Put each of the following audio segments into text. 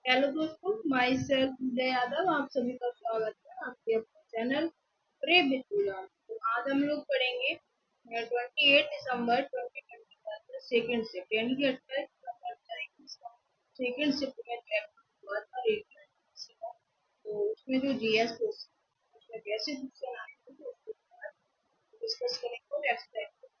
Hello दोस्तों, my self जय यादव। आप सभी का स्वागत है आपके अपने चैनल प्रे विद पूजा। तो आज हम लोग पढ़ेंगे 28 दिसंबर 2021 सेकेंड शिफ्ट, यानी कि 28 दिसंबर सेकेंड शिफ्ट में जो एग्जाम हुआ था रेलवे का। तो उसमें जो जीएस क्वेश्चन उसमें कैसे क्वेश्चन आए थे तो उसके बाद डिस्कस करेंगे और एक्सप्लेन करेंगे।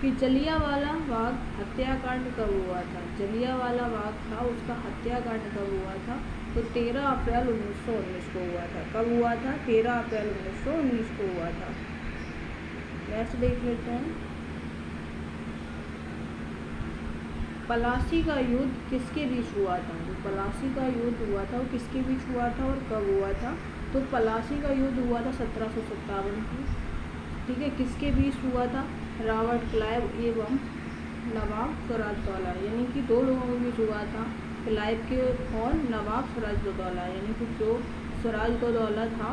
कि जलियांवाला बाग हत्याकांड कब हुआ था। जलियांवाला बाग था, उसका हत्याकांड कब हुआ था? तो 13 अप्रैल 1919 को हुआ था। कब हुआ था? 13 अप्रैल 1919 को हुआ था। नेक्स्ट देख लेते हैं। पलासी का युद्ध किसके बीच हुआ था? जो पलासी का युद्ध हुआ था वो किसके बीच हुआ था और कब हुआ था? तो पलासी का युद्ध हुआ था 1757 की। ठीक है, किसके बीच हुआ था? रॉबर्ट क्लाइव एवं नवाब सिराजदौला, यानी कि दो लोगों के बीच हुआ था, क्लाइव के और नवाब सिराजदौला, यानी कि जो सिराजदौला था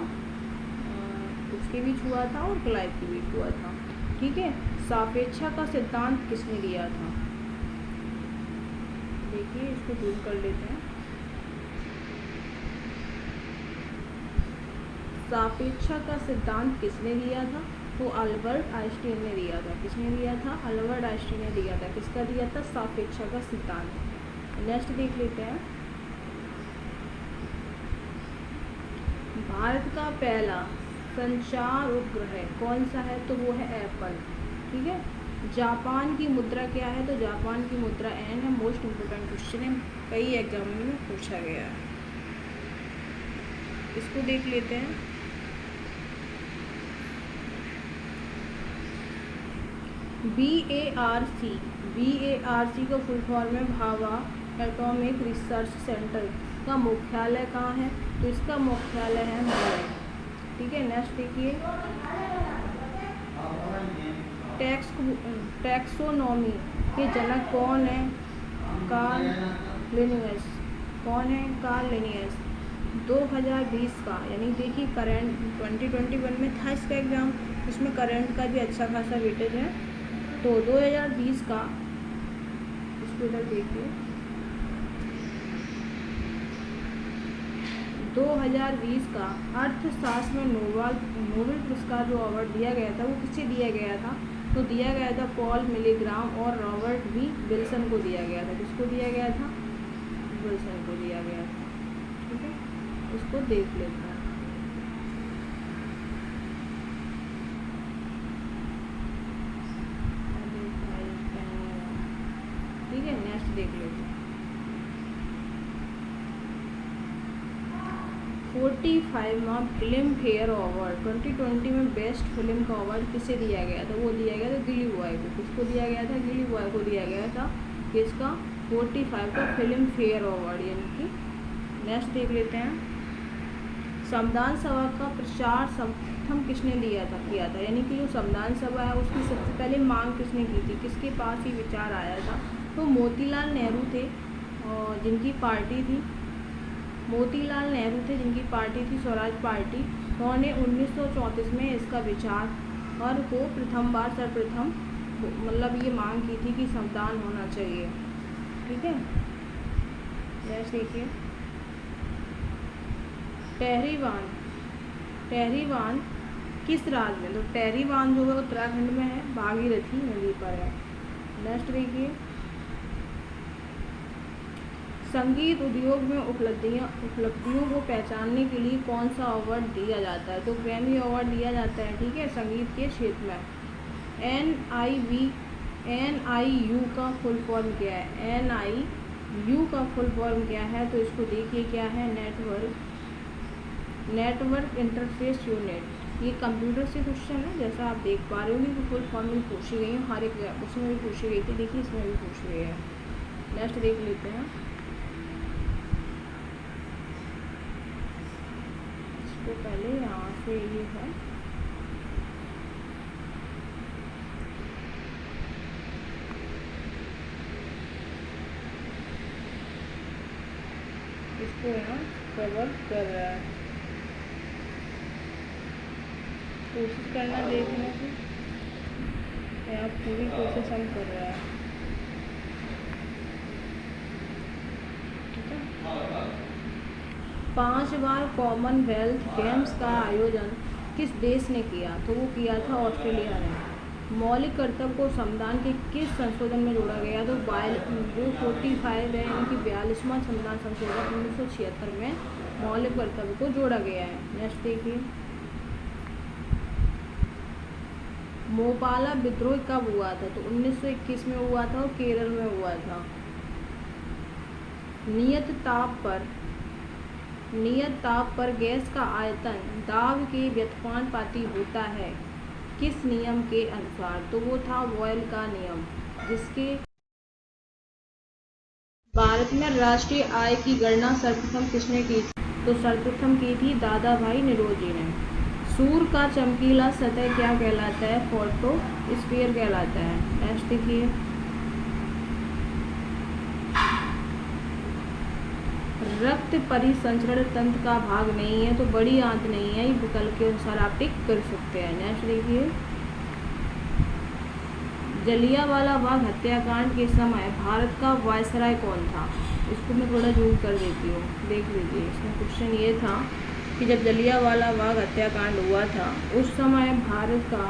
उसके बीच हुआ था और क्लाइव के बीच हुआ था। ठीक है, सापेक्षा का सिद्धांत किसने दिया था? देखिए, इसको दूर कर लेते हैं। सापेक्षा का सिद्धांत किसने दिया था? तो अल्बर्ट आइंस्टीन ने दिया था। किसने दिया था? अल्बर्ट आइंस्टीन ने दिया था। किसका दिया था? सापेक्षा का सिद्धांत। नेक्स्ट देख लेते हैं। भारत का पहला संचार उपग्रह कौन सा है? तो वो है एप्पल। ठीक है, जापान की मुद्रा क्या है? तो जापान की मुद्रा एन है। मोस्ट इम्पोर्टेंट क्वेश्चन है, कई एग्जाम में पूछा गया है। इसको देख लेते हैं। BARC का फुल फॉर्म है भाभा एटॉमिक रिसर्च सेंटर। का मुख्यालय कहाँ है? तो इसका मुख्यालय है मुंबई। ठीक है, नेक्स्ट देखिए। टैक्सोनॉमी के जनक कौन है? Karl Linnaeus. कौन है? Karl Linnaeus. 2020 का, यानी देखिए करंट 2021 में था इसका एग्ज़ाम, इसमें करंट का भी अच्छा खासा वेटेज है। तो 2020 का, इसको इधर देखिए, 2020 का अर्थशास्त्र में नोबेल पुरस्कार जो अवार्ड दिया गया था वो किसे दिया गया था? तो दिया गया था पॉल मिलीग्राम और रॉबर्ट बी विल्सन को दिया गया था। किसको दिया गया था? विल्सन को दिया गया था। ठीक है, उसको देख लेते हैं। ठीक है, नेक्स्ट देख लेते हैं। 45वां फिल्म फेयर अवार्ड 2020 में बेस्ट फिल्म का अवार्ड किसे दिया गया था? वो दिया गया था गिली बॉय को। किसको दिया गया था? गिली बॉय को दिया गया था। किसका? 45 का फिल्म फेयर अवार्ड, यानी कि। नेक्स्ट देख लेते हैं। संविधान सभा का प्रचार सर्वप्रथम किसने किया था, यानी कि जो संविधान सभा है उसकी सबसे पहले मांग किसने की थी? किसके पास ये विचार आया था? तो मोतीलाल नेहरू थे, और जिनकी पार्टी थी, मोतीलाल नेहरू थे जिनकी पार्टी थी स्वराज पार्टी। उन्होंने 1934 में इसका विचार और को प्रथम बार सर्वप्रथम मतलब ये मांग की थी कि संविधान होना चाहिए। ठीक है, नेक्स्ट देखिए। टेहरी बांध, टेहरी बांध किस राज्य में? तो टेहरी बांध जो है उत्तराखंड में है, भागीरथी नदी पर है। नेक्स्ट देखिए। संगीत उद्योग में उपलब्धियों को पहचानने के लिए कौन सा अवार्ड दिया जाता है? तो ग्रैमी अवार्ड दिया जाता है। ठीक है, संगीत के क्षेत्र में। NIU का फुल फॉर्म क्या है? NIU का फुल फॉर्म क्या है? तो इसको देखिए क्या है? Network interface unit. ये कंप्यूटर से क्वेश्चन है, जैसा आप देख पा रहे होंगे कि फुल फॉर्म में पूछी गई है, हर एक उसमें भी पूछी गई थी। देखिए, इसमें भी पूछी गई है। नेक्स्ट देख लेते हैं। इसको पहले यहाँ से ये है, इसको यहाँ कवर कर रहा है, कोशिश करना देखने की। यहाँ पूरी कोशिश हम कर रहे हैं, ठीक है। 5 बार कॉमनवेल्थ गेम्स का आयोजन किस देश ने किया? तो वो किया था ऑस्ट्रेलिया ने। मौलिक कर्तव्य को संविधान के किस संशोधन में जोड़ा गया? तो 45 है, यानी कि 42वां संविधान संशोधन 1976 में मौलिक कर्तव्य को जोड़ा गया है। नेक्स्ट देखिए, मोपाला विद्रोह कब हुआ था? तो 1921 में हुआ था और केरल में हुआ था। नियत ताप पर गैस का आयतन दाब के व्युत्पाती होता है किस नियम के अनुसार? तो वो था बॉयल का नियम, जिसके भारत में राष्ट्रीय आय की गणना सर्वप्रथम किसने की थी? तो सर्वप्रथम की थी दादा भाई निरोजी ने। सूर्य का चमकीला सतह क्या कहलाता है? फोटोस्फीयर कहलाता है। नेक्स्ट देखिए, रक्त परिसंचरण तंत्र का भाग नहीं है, तो बड़ी आंत नहीं है, ये विकल्प के अनुसार आप टिक कर सकते हैं। नेक्स्ट देखिए, जलियांवाला बाग हत्याकांड के समय भारत का वायसराय कौन था? इसको मैं थोड़ा जूम कर देती हूँ, देख लीजिए। इसमें क्वेश्चन ये था कि जब जलियांवाला बाग हत्याकांड हुआ था उस समय भारत का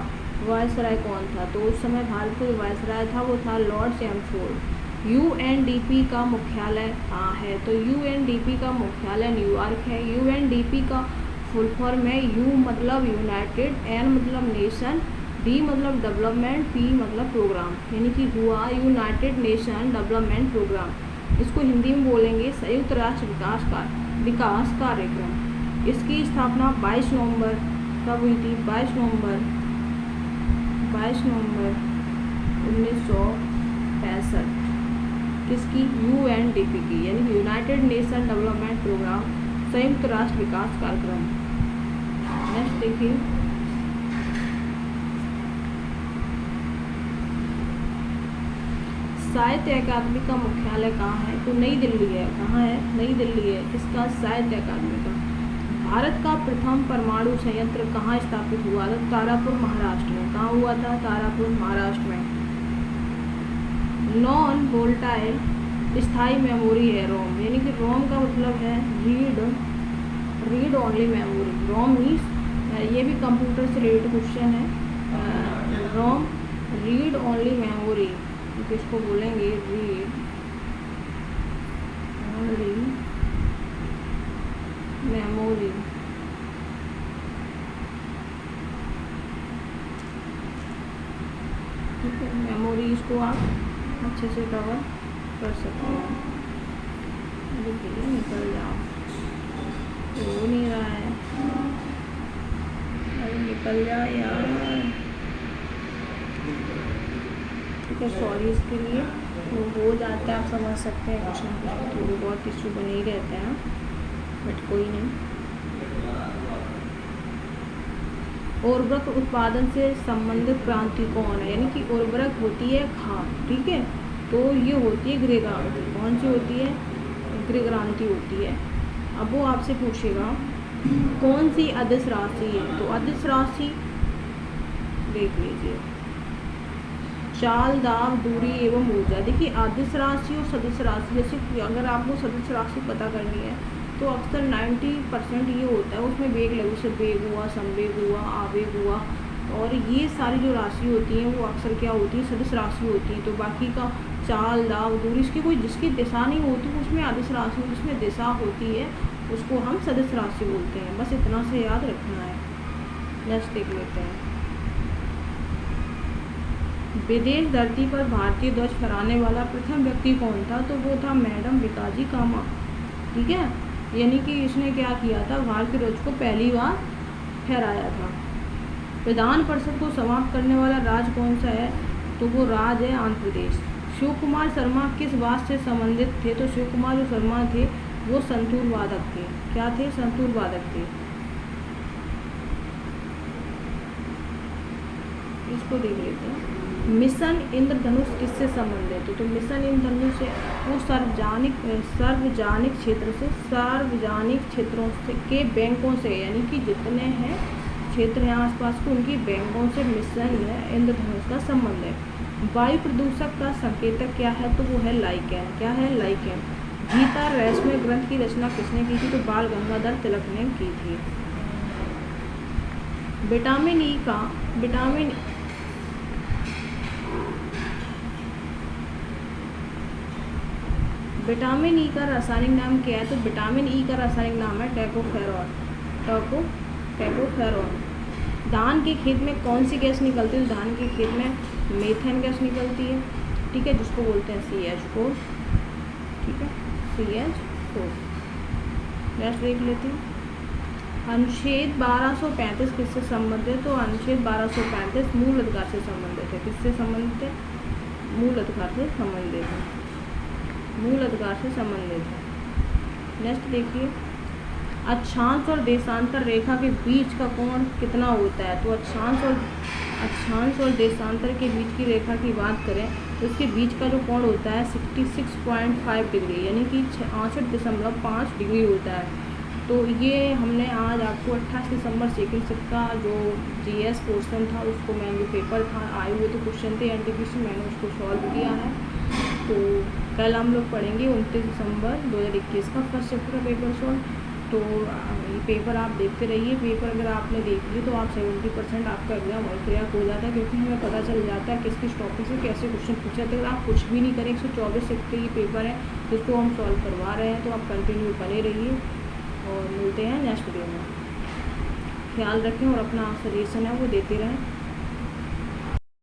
वायसराय कौन था? तो उस समय भारत का जो वायसराय था वो था लॉर्ड चैम्फोर्ड। यूएनडीपी का मुख्यालय कहाँ है? तो यूएनडीपी का मुख्यालय न्यूयॉर्क है। यूएनडीपी का फुल फॉर्म है, यू मतलब यूनाइटेड, एन मतलब नेशन, डी मतलब डेवलपमेंट, पी मतलब प्रोग्राम, यानी कि हुआ यूनाइटेड नेशन डेवलपमेंट प्रोग्राम। इसको हिंदी में बोलेंगे संयुक्त राष्ट्र विकास कार्यक्रम। इसकी स्थापना 22 नवंबर कब हुई थी? 22 नवंबर 1965। किसकी? यूएनडीपी की, यानी यूनाइटेड नेशन डेवलपमेंट प्रोग्राम, संयुक्त राष्ट्र विकास कार्यक्रम। नेक्स्ट देखिए, साहित्य अकादमी का मुख्यालय कहाँ है? तो नई दिल्ली है। कहाँ है? नई दिल्ली है। किसका? साहित्य अकादमी का। भारत का प्रथम परमाणु संयंत्र कहाँ स्थापित हुआ था? तारापुर महाराष्ट्र में। कहाँ हुआ था? तारापुर महाराष्ट्र में। नॉन वोल्टाइल स्थायी मेमोरी है रोम, यानी कि रोम का मतलब है रीड ओनली मेमोरी। रोम मीन्स, ये भी कंप्यूटर से रिलेटेड क्वेश्चन है। रोम रीड ओनली मेमोरी, किसको बोलेंगे? Read only memory. ठीक है, मेमोरी इसको आप अच्छे से कवर कर सकते हैं। देखिए निकल जाओ, हो नहीं रहा है, अरे निकल जा यार। ठीक है, सॉरी इसके लिए। वो हो जाता है, आप समझ सकते हैं, कुछ ना कुछ थोड़े बहुत इशू बने ही रहते हैं, बट कोई नहीं। उर्वरक उत्पादन से संबंधित क्रांति कौन है? यानी कि उर्वरक होती है खाद, ठीक है, तो ये होती है गृह क्रांति। कौन सी होती है? गृह क्रांति होती है। अब वो आपसे पूछेगा कौन सी अदिश राशि है? तो अदिश राशि देख लीजिए, चाल, दाब, दूरी एवं ऊर्जा। देखिए अदिश राशि और सदिश राशि, जैसे अगर आपको सदिश राशि पता करनी है तो अक्सर 90% ये होता है उसमें वेग लघु से वेग हुआ, संवेग हुआ, आवेग हुआ, और ये सारी जो राशि होती हैं वो अक्सर क्या होती है? सदिश राशि होती है। तो बाकी का चाल, दाब, दूरी, इसकी कोई जिसकी दिशा नहीं होती उसमें अदिश राशि, जिसमें दिशा होती है उसको हम सदिश राशि बोलते हैं। बस इतना से याद रखना है। नेक्स्ट देख लेते हैं, विदेश धरती पर भारतीय ध्वज फहराने वाला प्रथम व्यक्ति कौन था? तो वो था मैडम भिकाजी कामा, ठीक है, यानी कि इसने क्या किया था? भारतीय ध्वज को पहली बार फहराया था। विधान परिषद को समाप्त करने वाला राज्य कौन सा है? तो वो राज्य है आंध्र प्रदेश। शिव कुमार शर्मा किस वाद्य से संबंधित थे? तो शिव कुमार जो शर्मा थे वो संतूर वादक थे। क्या थे? संतूर वादक थे। इसको देख लेते हैं, मिशन इंद्रधनुष किससे संबंधित है? तो मिशन इंद्रधनुष से वो सार्वजनिक क्षेत्रों से के बैंकों से, यानी कि जितने हैं क्षेत्र हैं आसपास के, उनकी बैंकों से मिश्रण है, इंद्रधनुष का संबंध है। वायु प्रदूषक का संकेतक क्या है? तो वो है लाइकेन। क्या है? लाइकेन। गीता रहस्यमय ग्रंथ की रचना किसने की थी? तो बाल गंगाधर तिलक ने की थी। विटामिन ई का रासायनिक नाम क्या है? तो विटामिन ई का रासायनिक नाम है टोकोफेरॉन। धान के खेत में कौन सी गैस निकलती है? धान के खेत में मीथेन गैस निकलती है, ठीक है, जिसको बोलते हैं CH4, ठीक है, CH4। नेक्स्ट देख लेते हैं, अनुच्छेद 1235 किससे संबंधित है? तो अनुच्छेद 1235 मूल अधिकार से संबंधित है। किससे संबंधित है? मूल अधिकार से संबंधित है। मूल अधिकार से संबंधित है। नेक्स्ट देखिए, अक्षांश और देशांतर रेखा के बीच का कोण कितना होता है? तो अक्षांश और देशांतर के बीच की रेखा की बात करें तो इसके बीच का जो कोण होता है 66.5 डिग्री, यानी कि 68.5 डिग्री होता है। तो ये हमने आज आपको 28 दिसंबर सेकंड शिफ्ट का जो GS पोर्शन था, उसको मैंने जो पेपर था आए हुए तो क्वेश्चन थे NTPC, मैंने उसको सॉल्व किया है। तो कल हम लोग पढ़ेंगे 29 दिसंबर 2021 का फर्स्ट चैप्टर का पेपर सॉल्व। तो ये पेपर आप देखते रहिए। पेपर अगर आपने देख ली तो आप 70% आपका एग्जाम और क्रैक हो जाता है, क्योंकि हमें पता चल जाता है किस किस टॉपिक से कैसे क्वेश्चन पूछे। अगर आप कुछ भी नहीं करें, 124 शिफ्ट के ये पेपर है जिसको हम सॉल्व करवा रहे हैं, तो आप कंटिन्यू बने रहिए और मिलते हैं नेक्स्ट वीडियो में। ख्याल रखें और अपना सजेशन है वो देते रहें।